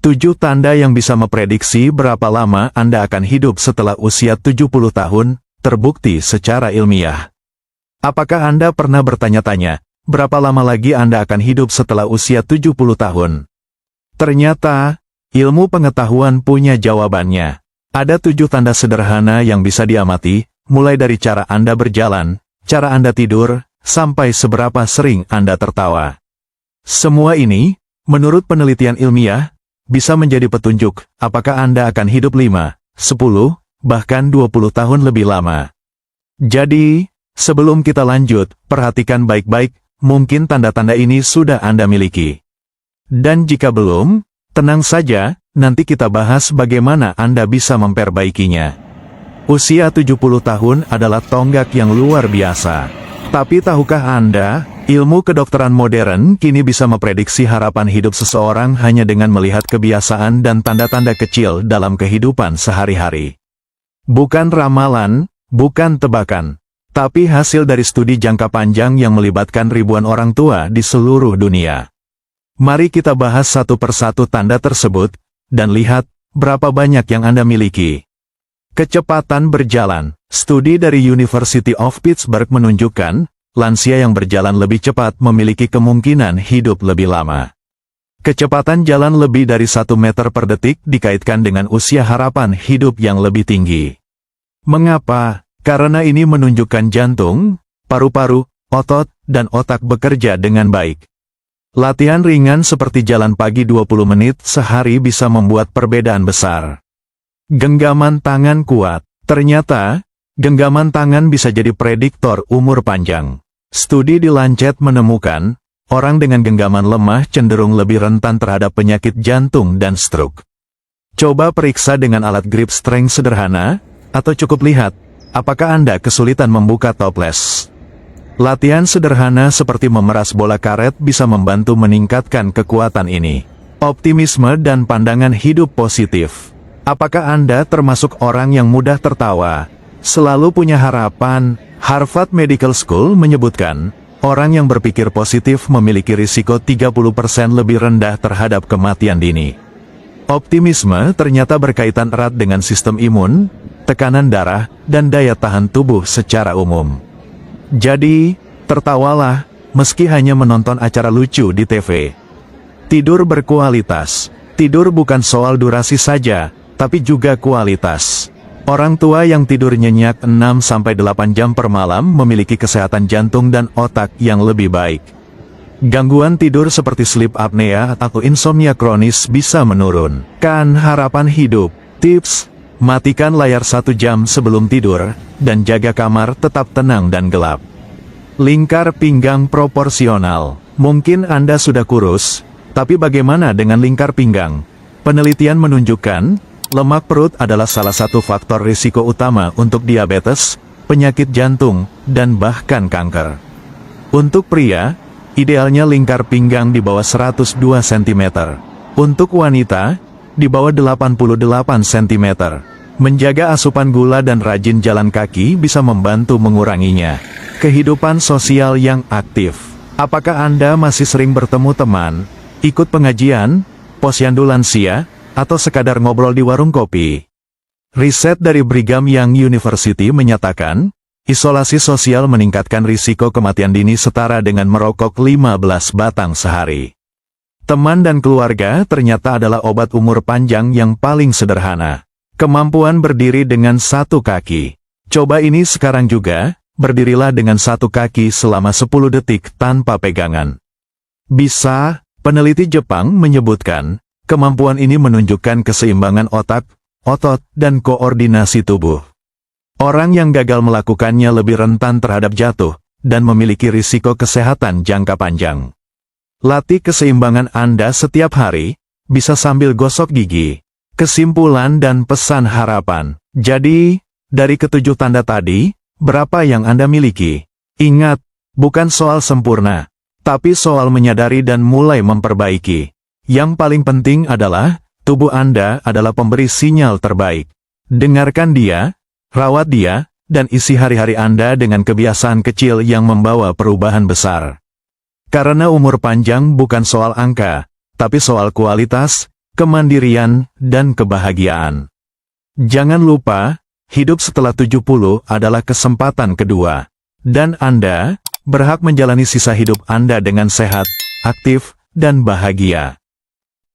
7 tanda yang bisa memprediksi berapa lama Anda akan hidup setelah usia 70 tahun, terbukti secara ilmiah. Apakah Anda pernah bertanya-tanya, berapa lama lagi Anda akan hidup setelah usia 70 tahun? Ternyata, ilmu pengetahuan punya jawabannya. Ada 7 tanda sederhana yang bisa diamati, mulai dari cara Anda berjalan, cara Anda tidur, sampai seberapa sering Anda tertawa. Semua ini, menurut penelitian ilmiah, bisa menjadi petunjuk apakah Anda akan hidup 5, 10, bahkan 20 tahun lebih lama. Jadi, sebelum kita lanjut, perhatikan baik-baik, mungkin tanda-tanda ini sudah Anda miliki. Dan jika belum, tenang saja, nanti kita bahas bagaimana Anda bisa memperbaikinya. Usia 70 tahun adalah tonggak yang luar biasa. Tapi tahukah Anda, ilmu kedokteran modern kini bisa memprediksi harapan hidup seseorang hanya dengan melihat kebiasaan dan tanda-tanda kecil dalam kehidupan sehari-hari. Bukan ramalan, bukan tebakan, tapi hasil dari studi jangka panjang yang melibatkan ribuan orang tua di seluruh dunia. Mari kita bahas satu persatu tanda tersebut, dan lihat berapa banyak yang Anda miliki. Kecepatan berjalan. Studi dari University of Pittsburgh menunjukkan, lansia yang berjalan lebih cepat memiliki kemungkinan hidup lebih lama. Kecepatan jalan lebih dari 1 meter per detik dikaitkan dengan usia harapan hidup yang lebih tinggi. Mengapa? Karena ini menunjukkan jantung, paru-paru, otot, dan otak bekerja dengan baik. Latihan ringan seperti jalan pagi 20 menit sehari bisa membuat perbedaan besar. Genggaman tangan kuat. Ternyata, genggaman tangan bisa jadi prediktor umur panjang. Studi di Lancet menemukan, orang dengan genggaman lemah cenderung lebih rentan terhadap penyakit jantung dan stroke. Coba periksa dengan alat grip strength sederhana, atau cukup lihat, apakah Anda kesulitan membuka toples. Latihan sederhana seperti memeras bola karet bisa membantu meningkatkan kekuatan ini. Optimisme dan pandangan hidup positif. Apakah Anda termasuk orang yang mudah tertawa, selalu punya harapan? Harvard Medical School menyebutkan, orang yang berpikir positif memiliki risiko 30% lebih rendah terhadap kematian dini. Optimisme ternyata berkaitan erat dengan sistem imun, tekanan darah, dan daya tahan tubuh secara umum. Jadi, tertawalah, meski hanya menonton acara lucu di TV. Tidur berkualitas. Tidur bukan soal durasi saja, tapi juga kualitas. Orang tua yang tidur nyenyak 6-8 jam per malam memiliki kesehatan jantung dan otak yang lebih baik. Gangguan tidur seperti sleep apnea atau insomnia kronis bisa menurunkan harapan hidup. Tips: matikan layar 1 jam sebelum tidur, dan jaga kamar tetap tenang dan gelap. Lingkar pinggang proporsional. Mungkin Anda sudah kurus, tapi bagaimana dengan lingkar pinggang? Penelitian menunjukkan, lemak perut adalah salah satu faktor risiko utama untuk diabetes, penyakit jantung, dan bahkan kanker. Untuk pria, idealnya lingkar pinggang di bawah 102 cm. Untuk wanita, di bawah 88 cm. Menjaga asupan gula dan rajin jalan kaki bisa membantu menguranginya. Kehidupan sosial yang aktif. Apakah Anda masih sering bertemu teman, ikut pengajian, posyandu lansia, atau sekadar ngobrol di warung kopi? Riset dari Brigham Young University menyatakan, isolasi sosial meningkatkan risiko kematian dini setara dengan merokok 15 batang sehari. Teman dan keluarga ternyata adalah obat umur panjang yang paling sederhana. Kemampuan berdiri dengan 1 kaki. Coba ini sekarang juga, berdirilah dengan 1 kaki selama 10 detik tanpa pegangan. Bisa, peneliti Jepang menyebutkan, kemampuan ini menunjukkan keseimbangan otak, otot, dan koordinasi tubuh. Orang yang gagal melakukannya lebih rentan terhadap jatuh, dan memiliki risiko kesehatan jangka panjang. Latih keseimbangan Anda setiap hari, bisa sambil gosok gigi. Kesimpulan dan pesan harapan. Jadi, dari ke-7 tanda tadi, berapa yang Anda miliki? Ingat, bukan soal sempurna, tapi soal menyadari dan mulai memperbaiki. Yang paling penting adalah, tubuh Anda adalah pemberi sinyal terbaik. Dengarkan dia, rawat dia, dan isi hari-hari Anda dengan kebiasaan kecil yang membawa perubahan besar. Karena umur panjang bukan soal angka, tapi soal kualitas, kemandirian, dan kebahagiaan. Jangan lupa, hidup setelah 70 adalah kesempatan kedua. Dan Anda berhak menjalani sisa hidup Anda dengan sehat, aktif, dan bahagia.